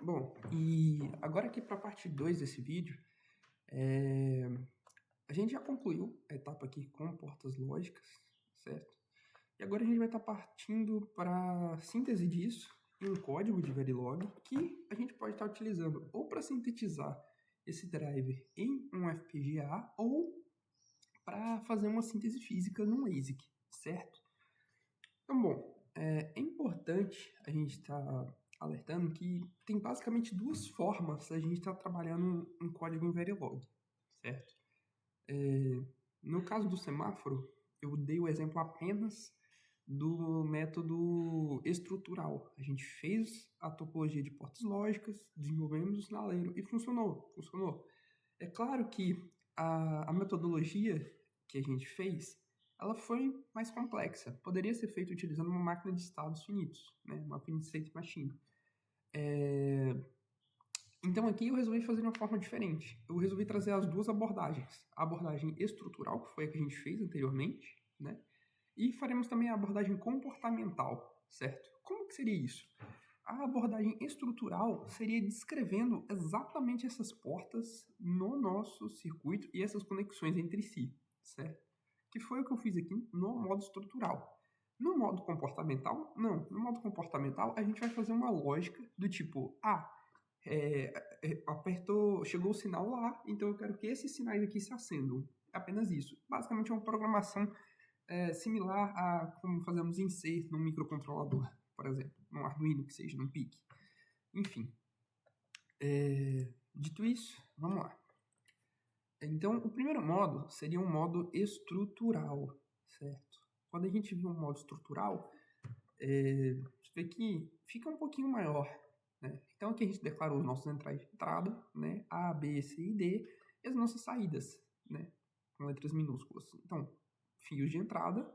Bom, e agora aqui para a parte 2 desse vídeo, é, a gente já concluiu a etapa aqui com portas lógicas, certo? E agora a gente vai estar partindo para a síntese disso em um código de Verilog que a gente pode estar utilizando ou para sintetizar esse driver em um FPGA ou para fazer uma síntese física num ASIC, certo? Então, bom, é importante a gente estar alertando que tem basicamente duas formas da gente estar trabalhando um código em Verilog, certo? No caso do semáforo, eu dei o exemplo apenas do método estrutural. A gente fez a topologia de portas lógicas, desenvolvemos o sinaleiro e funcionou. É claro que a metodologia que a gente fez, ela foi mais complexa. Poderia ser feita utilizando uma máquina de estados finitos, né? Uma finite state machine. Então aqui eu resolvi fazer de uma forma diferente. Eu resolvi trazer as duas abordagens. A abordagem estrutural, que foi a que a gente fez anteriormente, né? E faremos também a abordagem comportamental, certo? Como que seria isso? A abordagem estrutural seria descrevendo exatamente essas portas no nosso circuito e essas conexões entre si, certo? Que foi o que eu fiz aqui no modo estrutural. No modo comportamental, não. No modo comportamental, a gente vai fazer uma lógica do tipo, apertou, chegou o sinal lá, então eu quero que esses sinais aqui se acendam. Apenas isso. Basicamente é uma programação similar a como fazemos insert num microcontrolador, por exemplo, num Arduino que seja, num PIC. Enfim. Dito isso, vamos lá. Então, o primeiro modo seria um modo estrutural, certo? Quando a gente viu um modo estrutural, você vê que fica um pouquinho maior, né? Então aqui a gente declarou os nossos entradas de entrada, né? A, B, C e D, e as nossas saídas, né? Com letras minúsculas. Então, fios de entrada.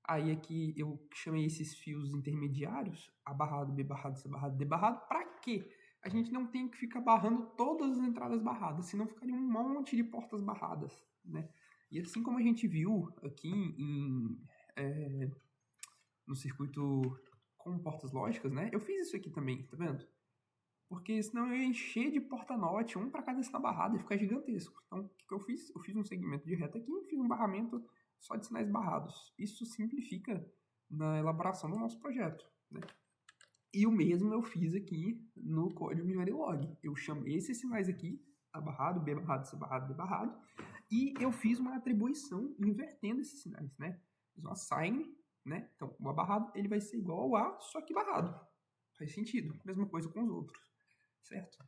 Aí aqui eu chamei esses fios intermediários, A barrado, B barrado, C barrado, D barrado, para quê? A gente não tem que ficar barrando todas as entradas barradas, senão ficaria um monte de portas barradas, né? E assim como a gente viu aqui no circuito com portas lógicas, né? Eu fiz isso aqui também, tá vendo? Porque senão eu ia encher de porta-note, um para cada sinal barrado, e ficar gigantesco. Então, o que eu fiz? Eu fiz um segmento de reta aqui e fiz um barramento só de sinais barrados. Isso simplifica na elaboração do nosso projeto, né? E o mesmo eu fiz aqui no código de Verilog. Eu chamei esses sinais aqui, A barrado, B barrado, C barrado, D barrado, e eu fiz uma atribuição invertendo esses sinais, né? Fiz um assign, né? Então, o A barrado ele vai ser igual ao A, só que barrado. Faz sentido. Mesma coisa com os outros, certo?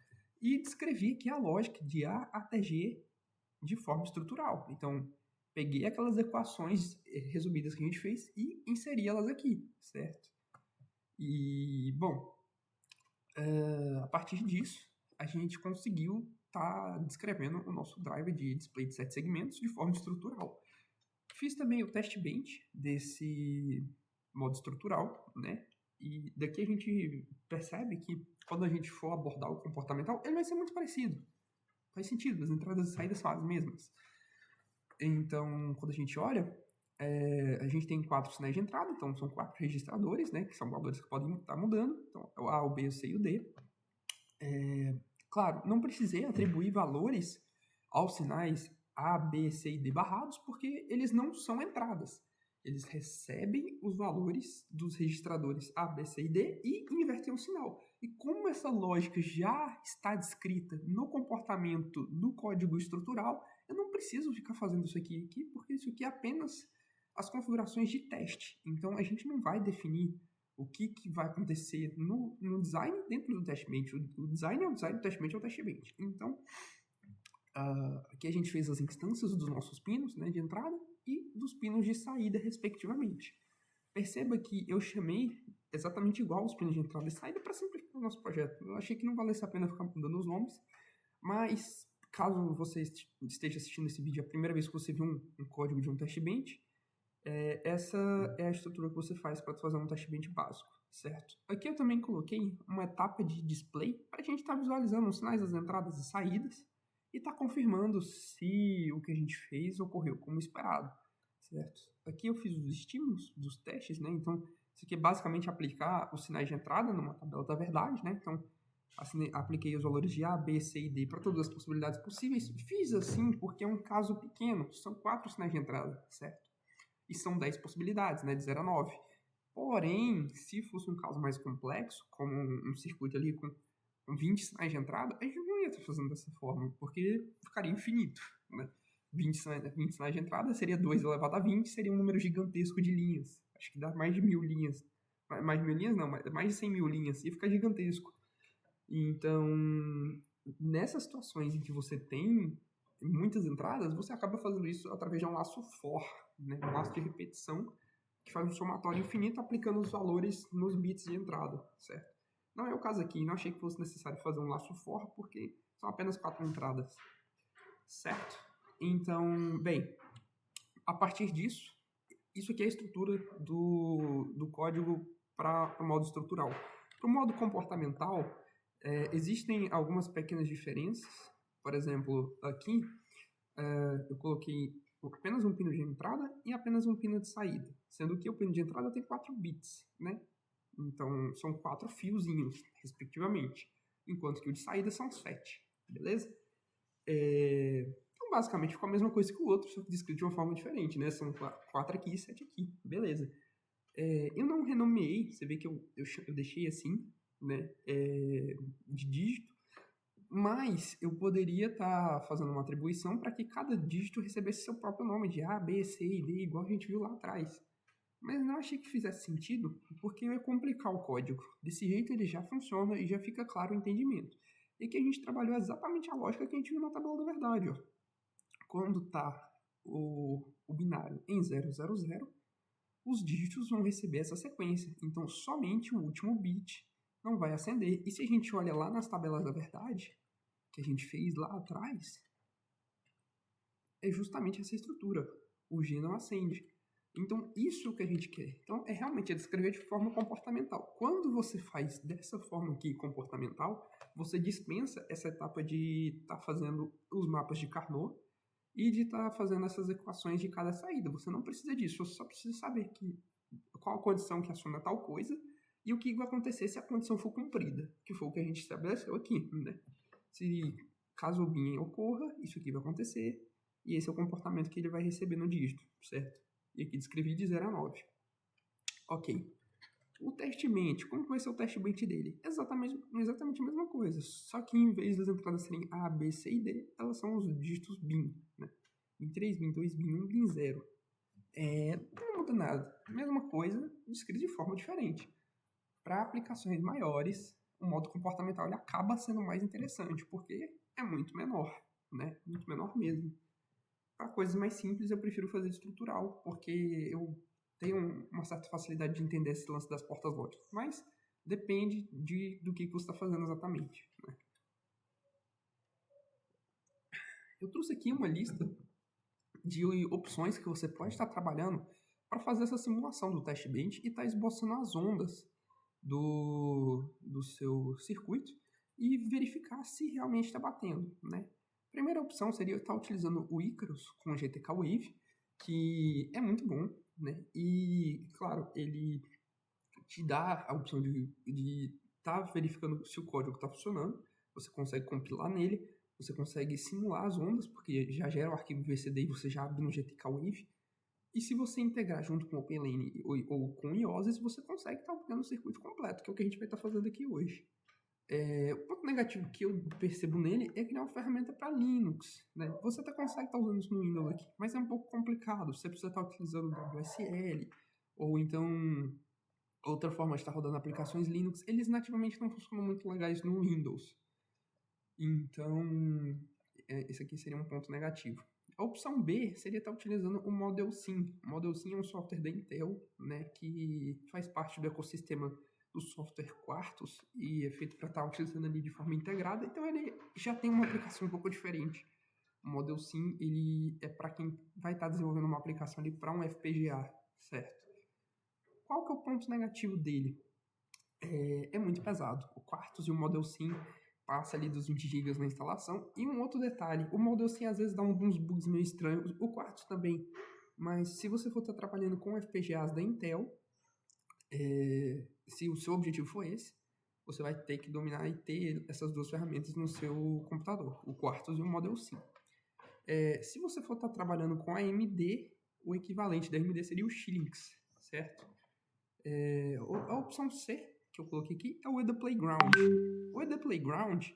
E descrevi aqui a lógica de A até G de forma estrutural. Então, peguei aquelas equações resumidas que a gente fez e inseri elas aqui, certo? E, bom, a partir disso, a gente conseguiu estar descrevendo o nosso driver de display de 7 segmentos de forma estrutural. Fiz também o test bench desse modo estrutural, né? E daqui a gente percebe que quando a gente for abordar o comportamental, ele vai ser muito parecido. Faz sentido, as entradas e saídas são as mesmas. Então, quando a gente olha, a gente tem 4 sinais de entrada, então são 4 registradores, né? Que são valores que podem estar mudando. Então, é o A, o B, o C e o D. Claro, não precisei atribuir valores aos sinais A, B, C e D barrados, porque eles não são entradas. Eles recebem os valores dos registradores A, B, C e D e invertem o sinal. E como essa lógica já está descrita no comportamento do código estrutural, eu não preciso ficar fazendo isso aqui, porque isso aqui é apenas as configurações de teste. Então a gente não vai definir o que vai acontecer no design dentro do test bench. O design é o design, o test bench é o test bench. Então, aqui a gente fez as instâncias dos nossos pinos, né, de entrada e dos pinos de saída, respectivamente. Perceba que eu chamei exatamente igual os pinos de entrada e saída para simplificar o nosso projeto. Eu achei que não valesse a pena ficar mudando os nomes, mas caso você esteja assistindo esse vídeo a primeira vez que você viu um código de um test bench, essa é a estrutura que você faz para fazer um test bench básico, certo? Aqui eu também coloquei uma etapa de display para a gente estar visualizando os sinais das entradas e saídas e estar confirmando se o que a gente fez ocorreu como esperado, certo? Aqui eu fiz os estímulos dos testes, né? Então, isso aqui é basicamente aplicar os sinais de entrada numa tabela da verdade, né? Então, apliquei os valores de A, B, C e D para todas as possibilidades possíveis. Fiz assim porque é um caso pequeno, são 4 sinais de entrada, certo? E são 10 possibilidades, né, de 0 a 9. Porém, se fosse um caso mais complexo, como um circuito ali com 20 sinais de entrada, a gente não ia estar fazendo dessa forma, porque ficaria infinito, né? 20 sinais de entrada seria 2 elevado a 20, seria um número gigantesco de linhas. Acho que dá mais de 1000 linhas. Mais de 1000 linhas não, mais de 100 mil linhas. Ia ficar gigantesco. Então, nessas situações em que você tem muitas entradas, você acaba fazendo isso através de um laço for, né? Um laço de repetição que faz um somatório infinito aplicando os valores nos bits de entrada, certo? Não é o caso aqui, não achei que fosse necessário fazer um laço for, porque são apenas 4 entradas, certo? Então, bem, a partir disso, isso aqui é a estrutura do código para o modo estrutural. Para o modo comportamental, existem algumas pequenas diferenças. Por exemplo, aqui eu coloquei apenas um pino de entrada e apenas um pino de saída, sendo que o pino de entrada tem 4 bits, né? Então, são 4 fiozinhos, respectivamente, enquanto que o de saída são 7, beleza? Então, basicamente, ficou a mesma coisa que o outro, só que descrito de uma forma diferente, né? São 4 aqui e 7 aqui, beleza. Eu não renomeei, você vê que eu deixei assim, né? De dígito, mas eu poderia estar fazendo uma atribuição para que cada dígito recebesse seu próprio nome, de A, B, C e D, igual a gente viu lá atrás. Mas não achei que fizesse sentido, porque ia complicar o código. Desse jeito ele já funciona e já fica claro o entendimento. E que a gente trabalhou exatamente a lógica que a gente viu na tabela da verdade. Ó. Quando está o binário em 000, os dígitos vão receber essa sequência. Então, somente o último bit não vai acender. E se a gente olha lá nas tabelas da verdade, que a gente fez lá atrás, é justamente essa estrutura. O G não acende. Então, isso que a gente quer. Então, realmente descrever de forma comportamental. Quando você faz dessa forma aqui, comportamental, você dispensa essa etapa de estar fazendo os mapas de Carnot e de estar fazendo essas equações de cada saída. Você não precisa disso, você só precisa saber qual a condição que aciona tal coisa e o que vai acontecer se a condição for cumprida, que foi o que a gente estabeleceu aqui, né? Se caso o bin ocorra, isso aqui vai acontecer, e esse é o comportamento que ele vai receber no dígito, certo? E aqui descrevi de 0 a 9. Ok. O teste ment, como que vai ser o teste ment dele? Exatamente a mesma coisa, só que em vez das entradas serem A, B, C e D, elas são os dígitos bin, né? Bin 3, bin 2, bin 1, bin 0. Não muda nada. Mesma coisa, descrito de forma diferente. Para aplicações maiores, o modo comportamental ele acaba sendo mais interessante, porque é muito menor, né? Muito menor mesmo. Para coisas mais simples, eu prefiro fazer estrutural, porque eu tenho uma certa facilidade de entender esse lance das portas lógicas. Mas depende do que você está fazendo exatamente, né? Eu trouxe aqui uma lista de opções que você pode estar trabalhando para fazer essa simulação do teste bench e estar esboçando as ondas do seu circuito e verificar se realmente está batendo, né? A primeira opção seria estar utilizando o Icarus com o GTK Wave, que é muito bom, né? E, claro, ele te dá a opção de estar verificando se o código está funcionando, você consegue compilar nele, você consegue simular as ondas, porque já gera o arquivo VCD e você já abre no GTK Wave. E se você integrar junto com o OpenLane ou com o IOSIS, você consegue estar obtendo o circuito completo, que é o que a gente vai estar fazendo aqui hoje. O ponto negativo que eu percebo nele é que ele é uma ferramenta para Linux, né? Você até consegue estar usando isso no Windows aqui, mas é um pouco complicado. Você precisa estar utilizando o WSL, ou então outra forma de estar rodando aplicações Linux. Eles nativamente não funcionam muito legais no Windows. Então, esse aqui seria um ponto negativo. A opção B seria estar utilizando o Model Sim. O Model Sim é um software da Intel, né, que faz parte do ecossistema do software Quartus e é feito para estar utilizando ali de forma integrada. Então ele já tem uma aplicação um pouco diferente. O Model Sim ele é para quem vai estar desenvolvendo uma aplicação ali para um FPGA, certo? Qual que é o ponto negativo dele? É muito pesado. O Quartus e o Model Sim passa ali dos 20 GB na instalação. E um outro detalhe, o Model Sim às vezes dá uns bugs meio estranhos, o Quartus também. Mas se você for estar trabalhando com FPGAs da Intel, se o seu objetivo for esse, você vai ter que dominar e ter essas duas ferramentas no seu computador, o Quartus e o Model 5. Se você for estar trabalhando com a AMD, o equivalente da AMD seria o Xilinx, certo? A opção C, que eu coloquei aqui, é o EDA Playground. O EDA Playground,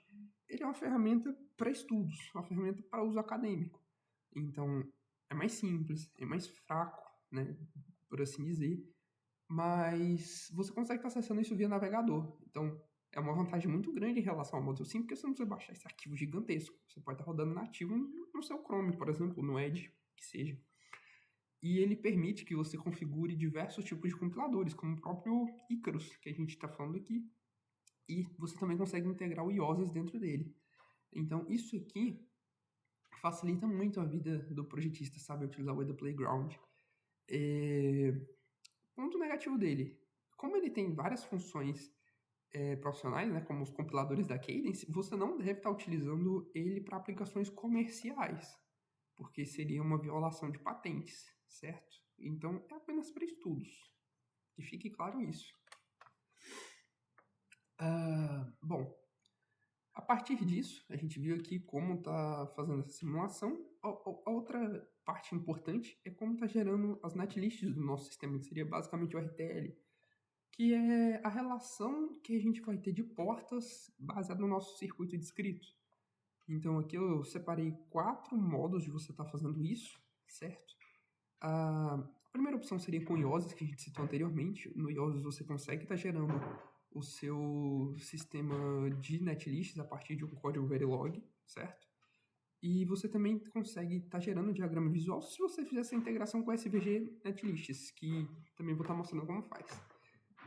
ele é uma ferramenta para estudos, uma ferramenta para uso acadêmico. Então, é mais simples, é mais fraco, né, por assim dizer, mas você consegue estar acessando isso via navegador. Então, é uma vantagem muito grande em relação ao Model 5, porque você não precisa baixar esse arquivo gigantesco. Você pode estar rodando nativo no seu Chrome, por exemplo, no Edge, que seja. E ele permite que você configure diversos tipos de compiladores, como o próprio Icarus, que a gente está falando aqui. E você também consegue integrar o IOSES dentro dele. Então, isso aqui facilita muito a vida do projetista, sabe? Utilizar o EDA Playground. Ponto negativo dele. Como ele tem várias funções profissionais, né, como os compiladores da Cadence, você não deve estar utilizando ele para aplicações comerciais, porque seria uma violação de patentes, certo? Então, é apenas para estudos. Que fique claro isso. Bom, a partir disso, a gente viu aqui como está fazendo essa simulação. A outra parte importante é como está gerando as netlists do nosso sistema, que seria basicamente o RTL, que é a relação que a gente vai ter de portas baseada no nosso circuito descrito. Então aqui eu separei 4 modos de você estar fazendo isso, certo? A primeira opção seria com IOSES, que a gente citou anteriormente. No IOSES você consegue estar gerando o seu sistema de netlists a partir de um código Verilog, certo? E você também consegue estar gerando um diagrama visual se você fizer essa integração com SVG netlists, que também vou estar mostrando como faz.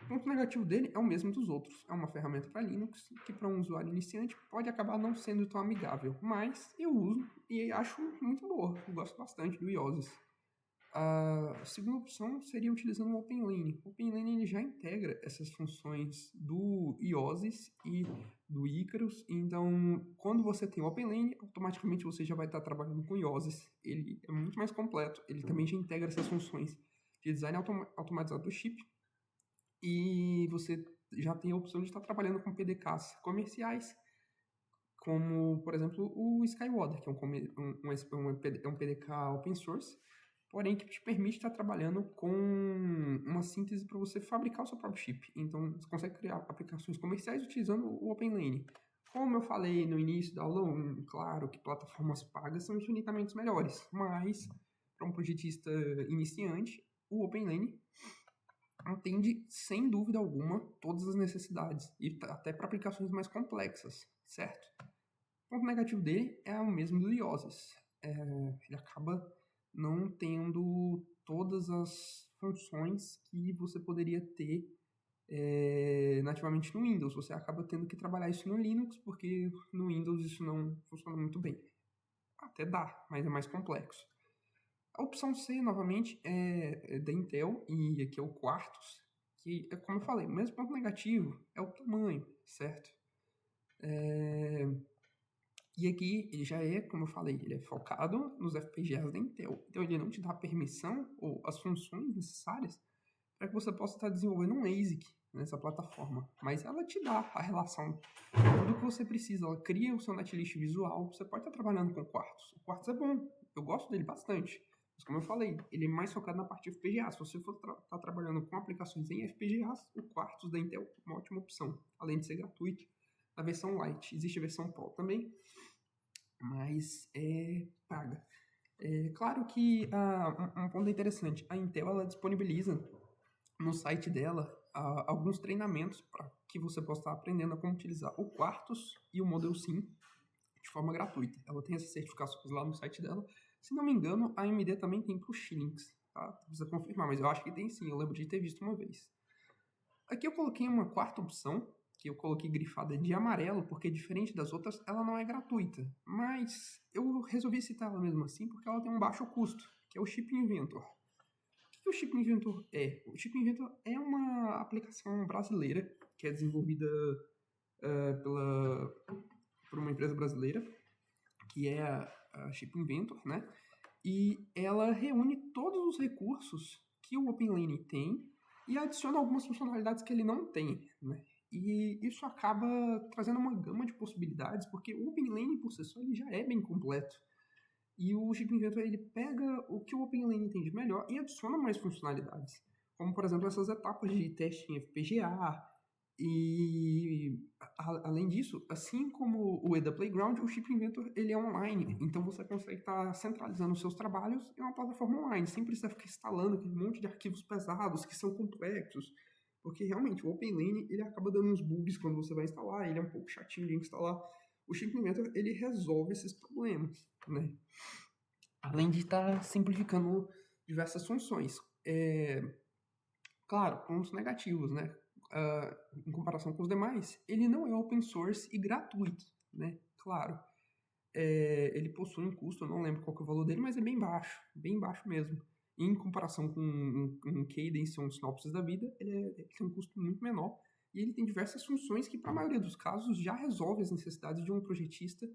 O ponto negativo dele é o mesmo dos outros. É uma ferramenta para Linux que para um usuário iniciante pode acabar não sendo tão amigável, mas eu uso e acho muito boa. Eu gosto bastante do IOSES. A segunda opção seria utilizando o OpenLane. O OpenLane ele já integra essas funções do IOSES e do Icarus. Então, quando você tem o OpenLane, automaticamente você já vai estar trabalhando com IOSES. Ele é muito mais completo. Ele também já integra essas funções de design automatizado do chip. E você já tem a opção de estar trabalhando com PDKs comerciais, como, por exemplo, o Skywater, que é um PDK open source, porém que te permite estar trabalhando com uma síntese para você fabricar o seu próprio chip. Então, você consegue criar aplicações comerciais utilizando o OpenLane. Como eu falei no início da aula 1, claro que plataformas pagas são infinitamente melhores, mas para um projetista iniciante, o OpenLane atende, sem dúvida alguma, todas as necessidades, e até para aplicações mais complexas, certo? O ponto negativo dele é o mesmo do IOSES. Ele acaba não tendo todas as funções que você poderia ter nativamente no Windows. Você acaba tendo que trabalhar isso no Linux, porque no Windows isso não funciona muito bem. Até dá, mas é mais complexo. A opção C, novamente, é da Intel, e aqui é o Quartus, que, como eu falei, o mesmo ponto negativo é o tamanho, certo? E aqui ele já é, como eu falei, ele é focado nos FPGAs da Intel. Então ele não te dá a permissão ou as funções necessárias para que você possa estar desenvolvendo um ASIC nessa plataforma. Mas ela te dá a relação, tudo que você precisa. Ela cria o seu netlist visual. Você pode estar trabalhando com o Quartus. O Quartus é bom, eu gosto dele bastante. Mas como eu falei, ele é mais focado na parte de FPGA. Se você for estar trabalhando com aplicações em FPGAs, o Quartus da Intel é uma ótima opção. Além de ser gratuito, a versão Lite. Existe a versão Pro também, mas é paga. Claro que um ponto interessante, a Intel ela disponibiliza no site dela alguns treinamentos para que você possa estar aprendendo a como utilizar o Quartus e o Model Sim de forma gratuita. Ela tem essas certificações lá no site dela. Se não me engano, a AMD também tem para o Xilinx, tá? Precisa confirmar, mas eu acho que tem sim, eu lembro de ter visto uma vez. Aqui eu coloquei uma quarta opção, que eu coloquei grifada de amarelo, porque diferente das outras, ela não é gratuita. Mas eu resolvi citar ela mesmo assim, porque ela tem um baixo custo, que é o Chip Inventor. O que o Chip Inventor é? O Chip Inventor é uma aplicação brasileira, que é desenvolvida por uma empresa brasileira, que é a Chip Inventor, né? E ela reúne todos os recursos que o OpenLane tem e adiciona algumas funcionalidades que ele não tem, né? E isso acaba trazendo uma gama de possibilidades, porque o OpenLane por si só ele já é bem completo. E o Chip Inventor ele pega o que o OpenLane tem de melhor e adiciona mais funcionalidades. Como, por exemplo, essas etapas de teste em FPGA. E, além disso, assim como o EDA Playground, o Chip Inventor ele é online. Então você consegue estar centralizando os seus trabalhos em uma plataforma online, sem precisar ficar instalando aquele monte de arquivos pesados que são complexos. Porque realmente o OpenLane ele acaba dando uns bugs quando você vai instalar, ele é um pouco chatinho de instalar. O Chip Inventor ele resolve esses problemas, né? Além de estar simplificando diversas funções. Claro, pontos negativos, né? Em comparação com os demais, ele não é open source e gratuito, né? Claro. Ele possui um custo, eu não lembro qual que é o valor dele, mas é bem baixo mesmo. E em comparação com um Cadence ou um Synopsys da vida, ele tem um custo muito menor. E ele tem diversas funções que, para a maioria dos casos, já resolve as necessidades de um projetista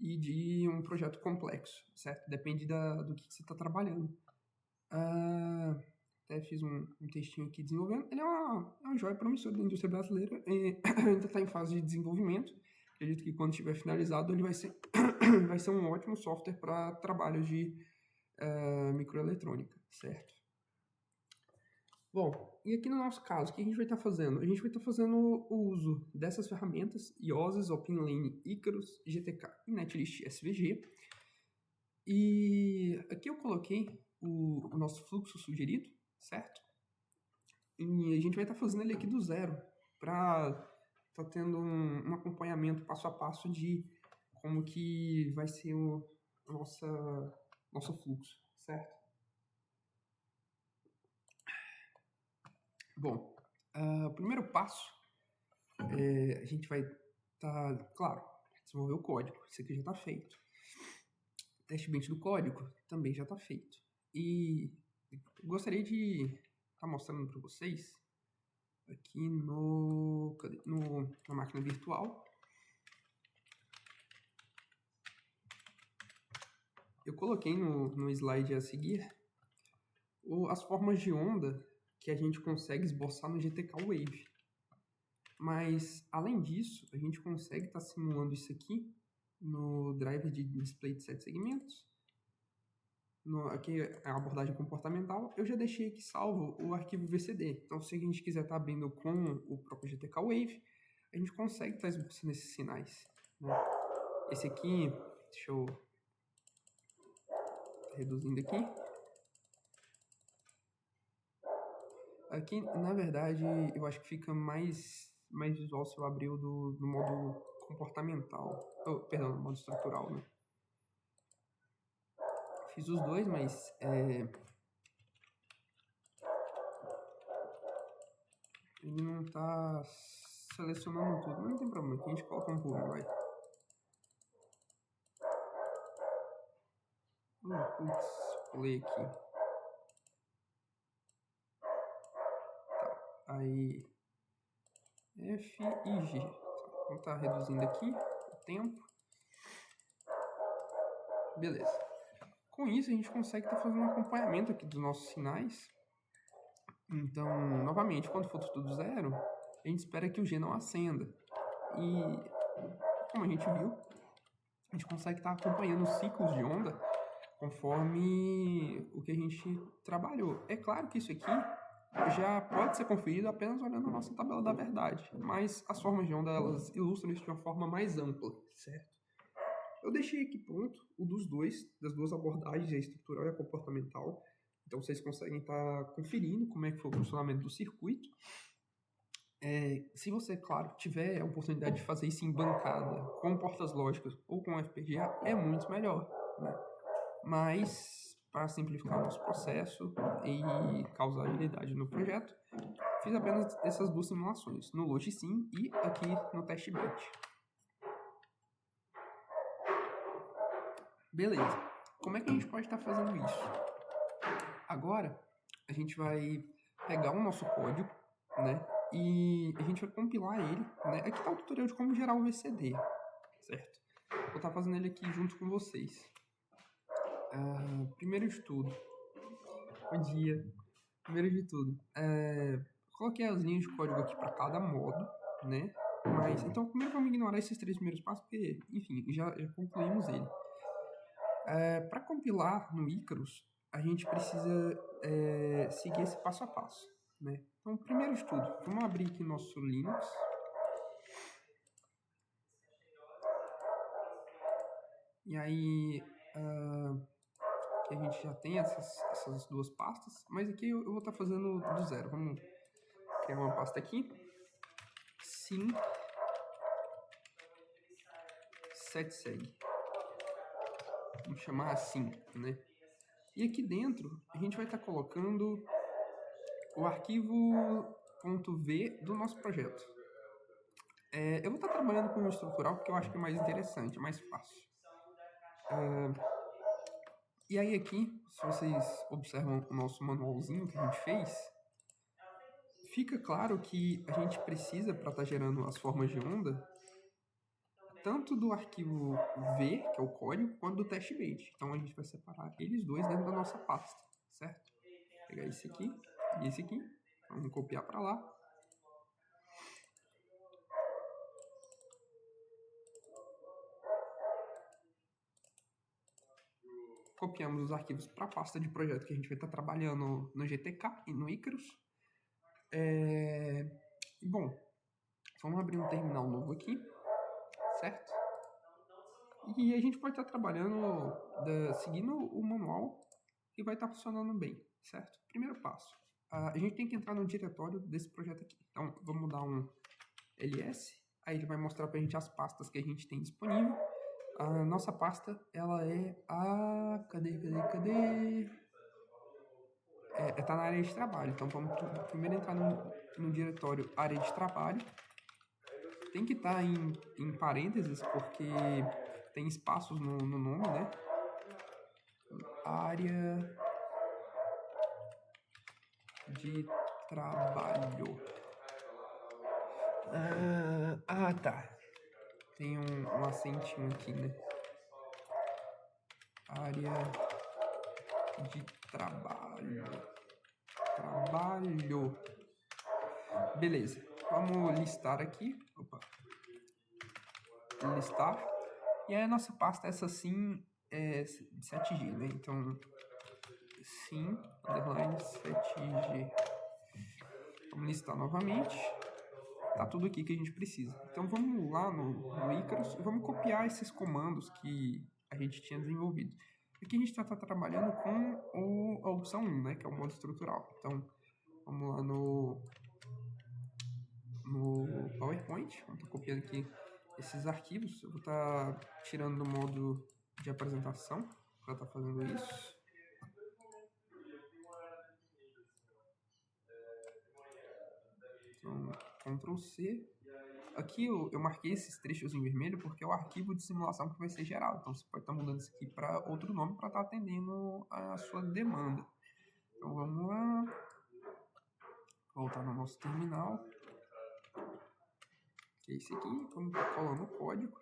e de um projeto complexo, certo? Depende do que você está trabalhando. Até fiz um textinho aqui desenvolvendo. Ele é uma joia promissora da indústria brasileira. Ainda está em fase de desenvolvimento. Acredito que quando estiver finalizado, ele vai ser um ótimo software para trabalhos de microeletrônica, certo? Bom, e aqui no nosso caso, o que a gente vai estar fazendo? A gente vai estar fazendo o uso dessas ferramentas, IOSIS, OpenLane, Icarus, GTK e Netlist SVG. E aqui eu coloquei o nosso fluxo sugerido, certo? E a gente vai estar fazendo ele aqui do zero, para estar tendo um acompanhamento passo a passo de como que vai ser o nosso fluxo, certo? Bom, o primeiro passo, a gente vai estar, claro, desenvolver o código, isso aqui já está feito. Teste bench do código também já está feito. E gostaria de estar mostrando para vocês aqui na máquina virtual. Eu coloquei no slide a seguir as formas de onda que a gente consegue esboçar no GTK Wave. Mas, além disso, a gente consegue estar simulando isso aqui no driver de display de 7 segmentos. Aqui é a abordagem comportamental. Eu já deixei aqui salvo o arquivo VCD. Então, se a gente quiser estar abrindo com o próprio GTK Wave, a gente consegue estar esboçando esses sinais, né? Esse aqui, deixa eu reduzindo aqui. Aqui, na verdade, eu acho que fica mais visual se eu abrir o do modo comportamental. Perdão, do modo estrutural, né? Fiz os dois, mas ele não tá selecionando tudo. Mas não tem problema, aqui a gente coloca um pulo, vai. Putz, pulei aqui. Tá, aí F e G. Vamos estar reduzindo aqui o tempo. Beleza. Com isso, a gente consegue estar fazendo um acompanhamento aqui dos nossos sinais. Então, novamente, quando for tudo zero, a gente espera que o G não acenda. E, como a gente viu, a gente consegue estar acompanhando os ciclos de onda conforme o que a gente trabalhou. É claro que isso aqui já pode ser conferido apenas olhando a nossa tabela da verdade, mas as formas de onda, elas ilustram isso de uma forma mais ampla, certo? Eu deixei aqui pronto das duas abordagens, a estrutural e a comportamental. Então vocês conseguem estar conferindo como é que foi o funcionamento do circuito. Se você, claro, tiver a oportunidade de fazer isso em bancada, com portas lógicas ou com FPGA, é muito melhor, né? Mas, para simplificar o nosso processo e causar agilidade no projeto, fiz apenas essas duas simulações, no Logisim e aqui no Test Bench. Beleza. Como é que a gente pode estar fazendo isso? Agora, a gente vai pegar o nosso código, né? E a gente vai compilar ele, né? Aqui está o tutorial de como gerar o VCD, certo? Vou estar fazendo ele aqui junto com vocês. Primeiro de tudo, bom dia. Primeiro de tudo, coloquei as linhas de código aqui para cada modo, né? Mas, então, primeiro vamos ignorar esses 3 primeiros passos, porque, enfim, já concluímos ele. Para compilar no Icarus, a gente precisa seguir esse passo a passo, né? Então, primeiro de tudo, vamos abrir aqui nosso Linux. E aí, a gente já tem essas duas pastas, mas aqui eu vou estar fazendo do zero. Vamos criar uma pasta aqui. Sim. Setseg. Vamos chamar assim, né? E aqui dentro, a gente vai estar colocando o arquivo .v do nosso projeto. Eu vou estar trabalhando com o estrutural porque eu acho que é mais interessante, é mais fácil. E aí aqui, se vocês observam o nosso manualzinho que a gente fez, fica claro que a gente precisa, para estar gerando as formas de onda, tanto do arquivo V, que é o código, quanto do testbait. Então a gente vai separar eles dois dentro da nossa pasta, certo? Vou pegar esse aqui e esse aqui, vamos copiar para lá. Copiamos os arquivos para a pasta de projeto que a gente vai estar trabalhando no GTK e no Icarus. Bom, vamos abrir um terminal novo aqui, certo? E a gente pode estar trabalhando, seguindo o manual e vai estar funcionando bem, certo? Primeiro passo, a gente tem que entrar no diretório desse projeto aqui. Então, vamos dar um ls, aí ele vai mostrar para a gente as pastas que a gente tem disponível. A nossa pasta, ela é a... Cadê? Tá na área de trabalho. Então, vamos primeiro entrar no diretório área de trabalho. Tem que estar em parênteses, porque tem espaços no nome, né? Área de trabalho. Tá. Tem um acentinho aqui, né? Área de trabalho. Beleza. Vamos listar aqui. Listar. E aí a nossa pasta, essa sim, é 7G, né? Então, sim, underline 7G. Vamos listar novamente. Tá tudo aqui que a gente precisa. Então vamos lá no Icarus e vamos copiar esses comandos que a gente tinha desenvolvido. Aqui a gente está trabalhando com a opção 1, né, que é o modo estrutural. Então vamos lá no PowerPoint, vamos estar copiando aqui esses arquivos. Eu vou estar tirando do modo de apresentação para estar fazendo isso. Então, Ctrl C. Aqui eu marquei esses trechos em vermelho porque é o arquivo de simulação que vai ser gerado. Então você pode estar mudando isso aqui para outro nome para estar atendendo a sua demanda. Então vamos lá. Voltar no nosso terminal. Que é esse aqui. Vamos estar colando o código.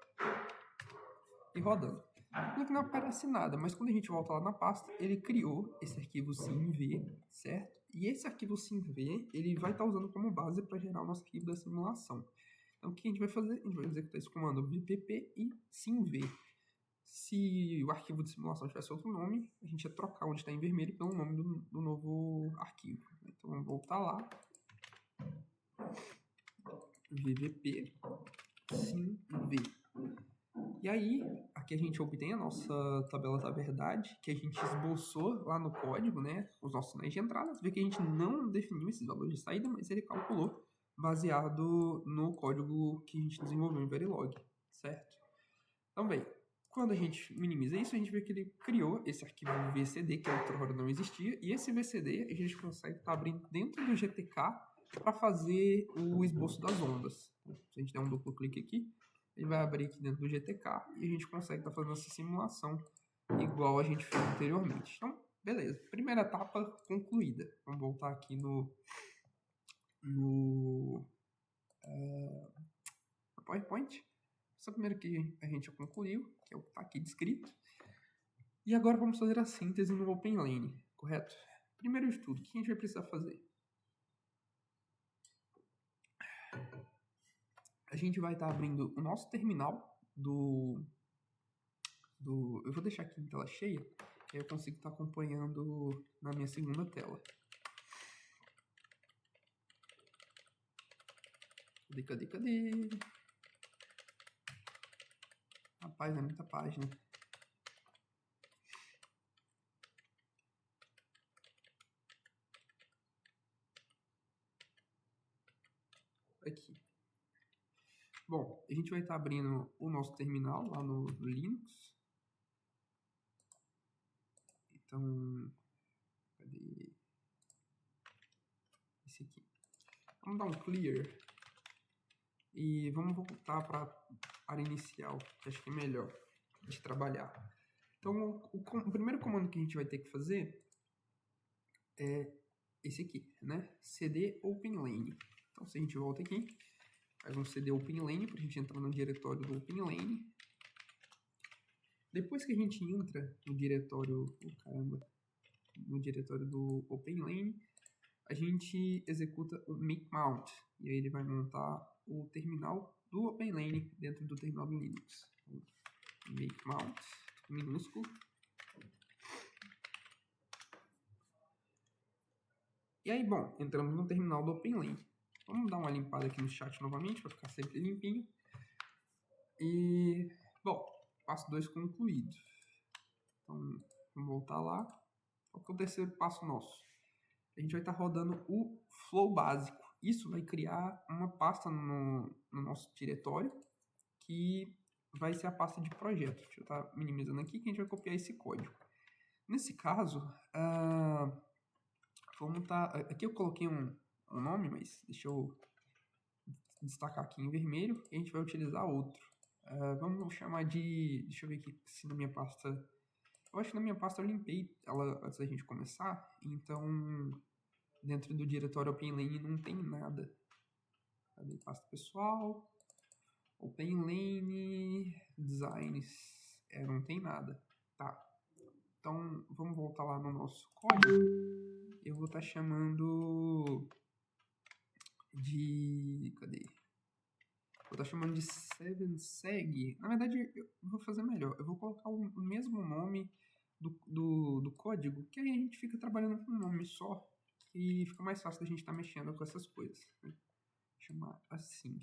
E rodando. Aqui não aparece nada, mas quando a gente volta lá na pasta, ele criou esse arquivo simv, certo? E esse arquivo simv, ele vai estar usando como base para gerar o nosso arquivo da simulação. Então, o que a gente vai fazer? A gente vai executar esse comando vpp e simv. Se o arquivo de simulação tivesse outro nome, a gente ia trocar onde está em vermelho pelo nome do novo arquivo. Então, vamos voltar lá. vpp simv. E aí, aqui a gente obtém a nossa tabela da verdade, que a gente esboçou lá no código, né? Os nossos sinais de entrada. Você vê que a gente não definiu esses valores de saída, mas ele calculou baseado no código que a gente desenvolveu em Verilog, certo? Então, bem, quando a gente minimiza isso, a gente vê que ele criou esse arquivo VCD, que outrora não existia, e esse VCD a gente consegue estar abrindo dentro do GTK para fazer o esboço das ondas. Então, se a gente der um duplo clique aqui, ele vai abrir aqui dentro do GTK e a gente consegue estar fazendo essa simulação igual a gente fez anteriormente. Então, beleza. Primeira etapa concluída. Vamos voltar aqui no PowerPoint. Essa primeira que a gente já concluiu, que é o que está aqui descrito. E agora vamos fazer a síntese no OpenLane, correto? Primeiro de tudo, o que a gente vai precisar fazer? a gente vai estar abrindo o nosso terminal eu vou deixar aqui em tela cheia, que aí eu consigo estar acompanhando na minha segunda tela. Cadê? Rapaz, é muita página. Aqui. Bom, a gente vai estar abrindo o nosso terminal lá no Linux. Então, cadê? Esse aqui. Vamos dar um clear. E vamos voltar para a área inicial, que acho que é melhor de trabalhar. Então, o primeiro comando que a gente vai ter que fazer é esse aqui, né? cd openlane. Então, se a gente volta aqui, faz um cd openlane para a gente entrar no diretório do openlane. Depois que a gente entra no diretório, no diretório do openlane, a gente executa o make mount. E aí ele vai montar o terminal do openlane dentro do terminal do Linux. Make mount, minúsculo. E aí, bom, entramos no terminal do openlane. Vamos dar uma limpada aqui no chat novamente, para ficar sempre limpinho. E, bom, passo 2 concluído. Então, vamos voltar lá. Qual que é o terceiro passo nosso? A gente vai estar rodando o flow básico. Isso vai criar uma pasta no nosso diretório, que vai ser a pasta de projeto. Deixa eu estar minimizando aqui, que a gente vai copiar esse código. Nesse caso, vamos estar... Aqui eu coloquei um nome, mas deixa eu destacar aqui em vermelho, e a gente vai utilizar outro. Vamos chamar de... Deixa eu ver aqui se na minha pasta... Eu acho que na minha pasta eu limpei ela antes da gente começar, então dentro do diretório openlane não tem nada. Cadê? Pasta pessoal, openlane, designs, não tem nada. Tá, então vamos voltar lá no nosso código. Eu vou estar chamando de... Cadê? Vou estar chamando de 7seg. Na verdade, eu vou fazer melhor. Eu vou colocar o mesmo nome do código, que aí a gente fica trabalhando com um nome só, e fica mais fácil da gente estar mexendo com essas coisas. Né? Chamar assim.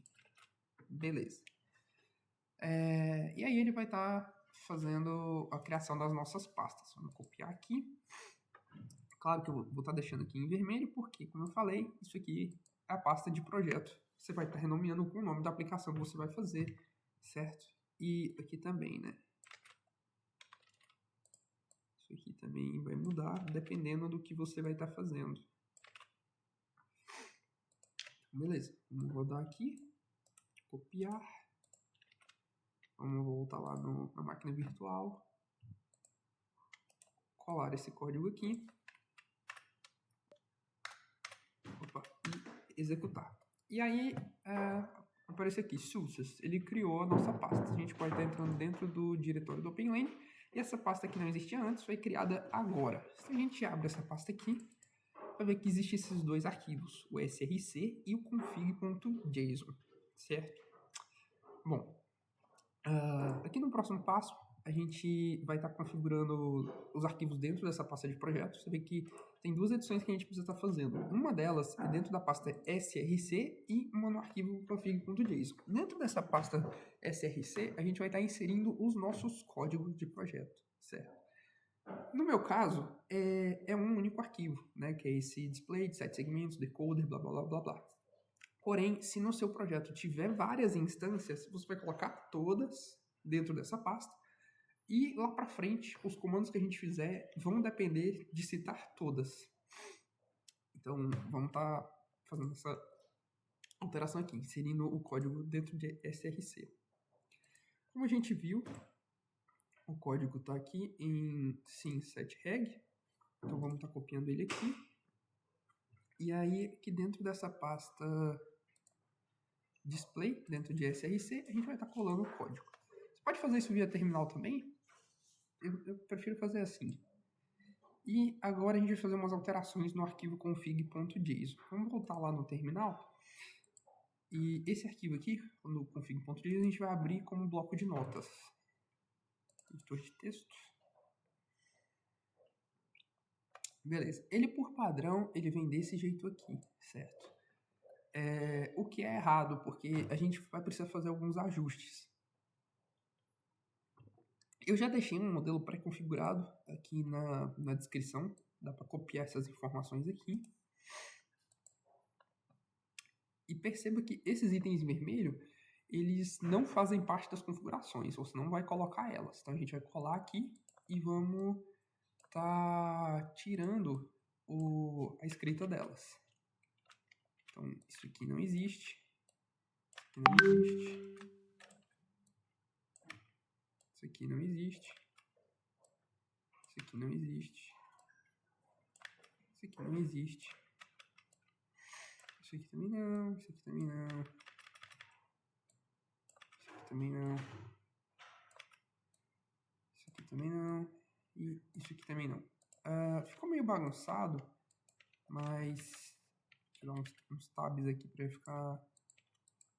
Beleza. E aí ele vai estar fazendo a criação das nossas pastas. Vamos copiar aqui. Claro que eu vou estar deixando aqui em vermelho, porque, como eu falei, isso aqui é a pasta de projeto. Você vai estar renomeando com o nome da aplicação que você vai fazer, certo? E aqui também, né? Isso aqui também vai mudar, dependendo do que você vai estar fazendo. Beleza, vamos rodar aqui. Copiar. Vamos voltar lá na máquina virtual. Colar esse código aqui. Opa, e executar. E aí, aparece aqui, Success. Ele criou a nossa pasta. A gente pode estar entrando dentro do diretório do openlane. E essa pasta que não existia antes foi criada agora. Se a gente abre essa pasta aqui, vai ver que existem esses dois arquivos, o src e o config.json, certo? Bom, aqui no próximo passo, a gente vai estar configurando os arquivos dentro dessa pasta de projeto. Você vê que tem duas edições que a gente precisa estar fazendo. Uma delas é dentro da pasta src e uma no arquivo config.json. Dentro dessa pasta src, a gente vai estar inserindo os nossos códigos de projeto, certo? No meu caso, é um único arquivo, né, que é esse display de 7 segmentos, decoder, blá, blá, blá, blá, blá. Porém, se no seu projeto tiver várias instâncias, você vai colocar todas dentro dessa pasta. E lá para frente, os comandos que a gente fizer vão depender de citar todas. Então, vamos estar fazendo essa alteração aqui, inserindo o código dentro de src. Como a gente viu, o código está aqui em sim7reg. Então, vamos estar copiando ele aqui. E aí, aqui dentro dessa pasta display, dentro de src, a gente vai estar colando o código. Você pode fazer isso via terminal também. Eu prefiro fazer assim. E agora a gente vai fazer umas alterações no arquivo config.json. Vamos voltar lá no terminal. E esse arquivo aqui, quando config.js, a gente vai abrir como bloco de notas. Editor de texto. Beleza. Ele, por padrão, ele vem desse jeito aqui, certo? O que é errado, porque a gente vai precisar fazer alguns ajustes. Eu já deixei um modelo pré-configurado aqui na descrição. Dá para copiar essas informações aqui. E perceba que esses itens vermelhos, eles não fazem parte das configurações. Você não vai colocar elas. Então a gente vai colar aqui e vamos tirando a escrita delas. Então isso aqui não existe. Isso aqui não existe. Isso aqui não existe. Isso aqui não existe. Isso aqui também não. Isso aqui também não. Isso aqui também não. Isso aqui também não. E isso aqui também não. Ficou meio bagunçado, mas vou tirar uns tabs aqui para ficar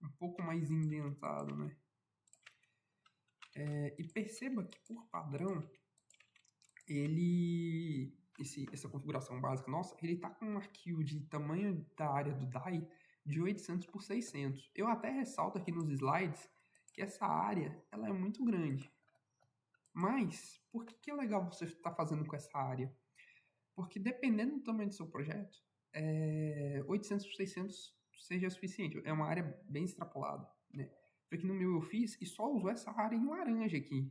um pouco mais indentado, né? E perceba que por padrão essa configuração básica nossa, ele está com um arquivo de tamanho da área do DAI de 800 por 600. Eu até ressalto aqui nos slides que essa área ela é muito grande. Mas, por que é legal você estar fazendo com essa área? Porque dependendo do tamanho do seu projeto, 800 por 600 seja suficiente. É uma área bem extrapolada, né? Porque no meu eu fiz e só usou essa área em laranja aqui.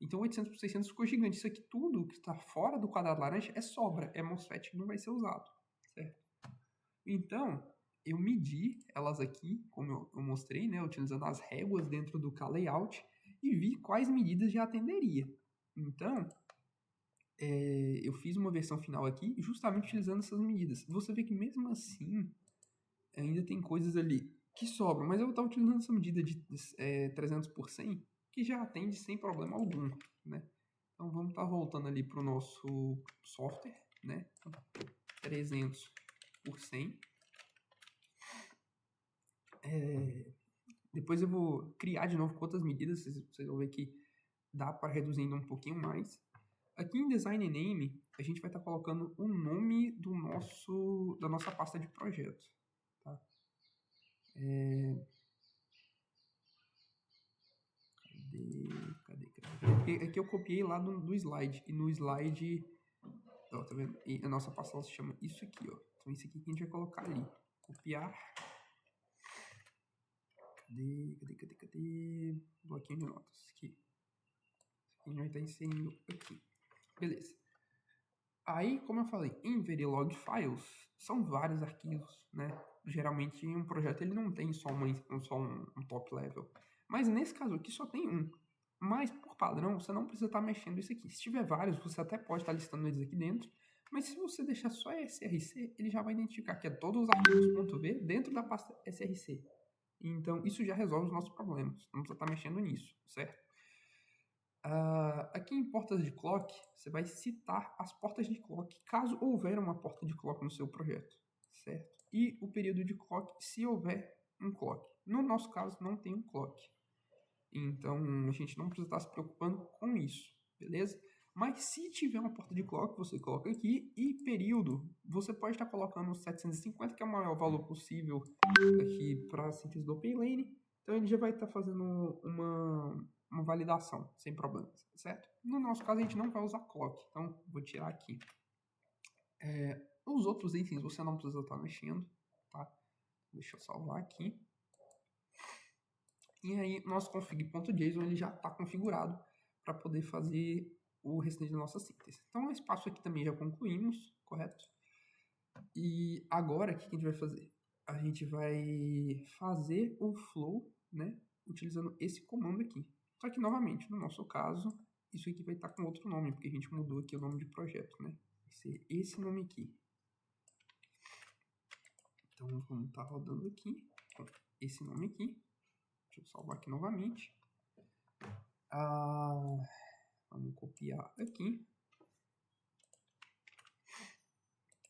Então 800 por 600 ficou gigante. Isso aqui tudo que está fora do quadrado laranja é sobra, é MOSFET que não vai ser usado, certo? Então, eu medi elas aqui, como eu mostrei, né, utilizando as réguas dentro do K-Layout e vi quais medidas já atenderia. Então, eu fiz uma versão final aqui justamente utilizando essas medidas. Você vê que mesmo assim, ainda tem coisas ali que sobram, mas eu vou estar utilizando essa medida de 300 por 100, que já atende sem problema algum, né? Então vamos estar voltando ali para o nosso software, né? 300 por 100. Depois eu vou criar de novo com outras medidas, vocês vão ver que dá para reduzir ainda um pouquinho mais. Aqui em Design Name, a gente vai estar colocando o nome da nossa pasta de projeto. Tá? Cadê? Aqui eu copiei lá do slide. E no slide, ó, tá vendo? E a nossa pasta se chama isso aqui, ó. Então isso aqui que a gente vai colocar ali. Copiar. Cadê? Bloquinho de notas. Aqui. Isso aqui a gente vai estar inserindo aqui. Beleza. Aí, como eu falei, em Verilog Files, são vários arquivos, né? Geralmente, um projeto ele não tem só um top level. Mas nesse caso aqui só tem um. Mas, por padrão, você não precisa estar mexendo isso aqui. Se tiver vários, você até pode estar listando eles aqui dentro. Mas se você deixar só SRC, ele já vai identificar que é todos os arquivos .v dentro da pasta SRC. Então, isso já resolve os nossos problemas. Não precisa estar mexendo nisso, certo? Aqui em portas de clock, você vai citar as portas de clock, caso houver uma porta de clock no seu projeto, certo? E o período de clock, se houver um clock. No nosso caso, não tem um clock. Então, a gente não precisa estar se preocupando com isso, beleza? Mas se tiver uma porta de clock, você coloca aqui. E período, você pode estar colocando 750, que é o maior valor possível aqui para a síntese do OpenLane. Então, ele já vai estar fazendo uma validação, sem problemas, certo? No nosso caso, a gente não vai usar clock, então vou tirar aqui. Os outros itens você não precisa estar mexendo, tá? Deixa eu salvar aqui. E aí, nosso config.json ele já está configurado para poder fazer o restante da nossa síntese. Então, esse passo aqui também já concluímos, correto? E agora, o que a gente vai fazer? A gente vai fazer o flow, né? Utilizando esse comando aqui. Só que, novamente, no nosso caso, isso aqui vai estar com outro nome, porque a gente mudou aqui o nome de projeto, né? Vai ser esse nome aqui. Então, vamos estar rodando aqui com esse nome aqui. Deixa eu salvar aqui novamente. Vamos copiar aqui.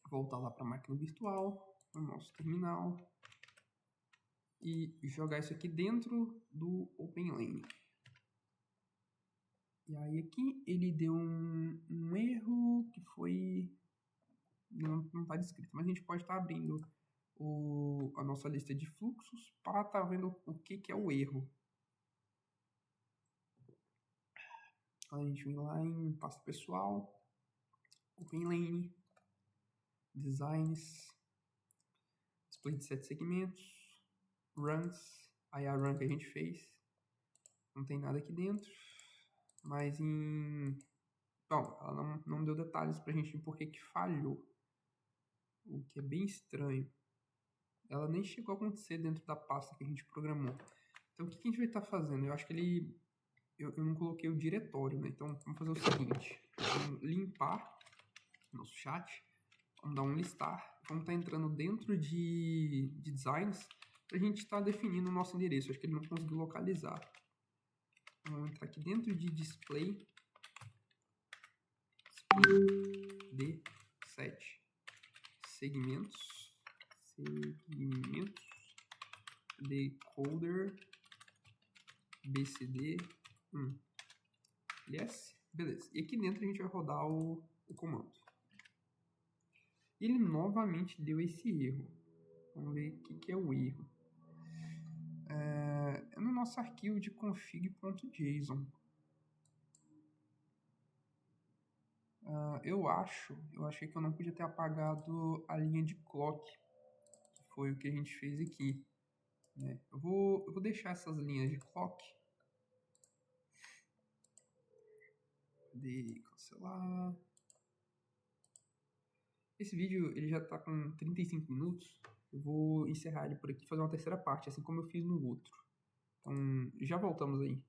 Voltar lá para a máquina virtual, o nosso terminal. e jogar isso aqui dentro do OpenLane. E aí aqui ele deu um erro que foi... não está descrito, mas a gente pode estar abrindo a nossa lista de fluxos para estar vendo o que é o erro. A gente vem lá em pasta pessoal, OpenLane, Designs, display de 7 segmentos, Runs, aí a run que a gente fez, não tem nada aqui dentro, mas bom, ela não deu detalhes pra gente de por que que falhou, o que é bem estranho. Ela nem chegou a acontecer dentro da pasta que a gente programou. Então o que a gente vai estar fazendo? Eu acho que eu não coloquei o diretório, né? Então vamos fazer o seguinte, vamos limpar nosso chat, vamos dar um listar, vamos estar entrando dentro de designs para a gente estar definindo o nosso endereço. Acho que ele não conseguiu localizar. Vamos entrar aqui dentro de display de 7 segmentos, decoder bcd yes, beleza. E aqui dentro a gente vai rodar o comando. Ele novamente deu esse erro. Vamos ver o que é o erro. É no nosso arquivo de config.json. Eu achei que eu não podia ter apagado a linha de clock, que foi o que a gente fez aqui, né? Eu vou deixar essas linhas de clock. Cadê? Cancelar. Esse vídeo ele já está com 35 minutos. Eu vou encerrar ele por aqui e fazer uma terceira parte, assim como eu fiz no outro. Então, já voltamos aí.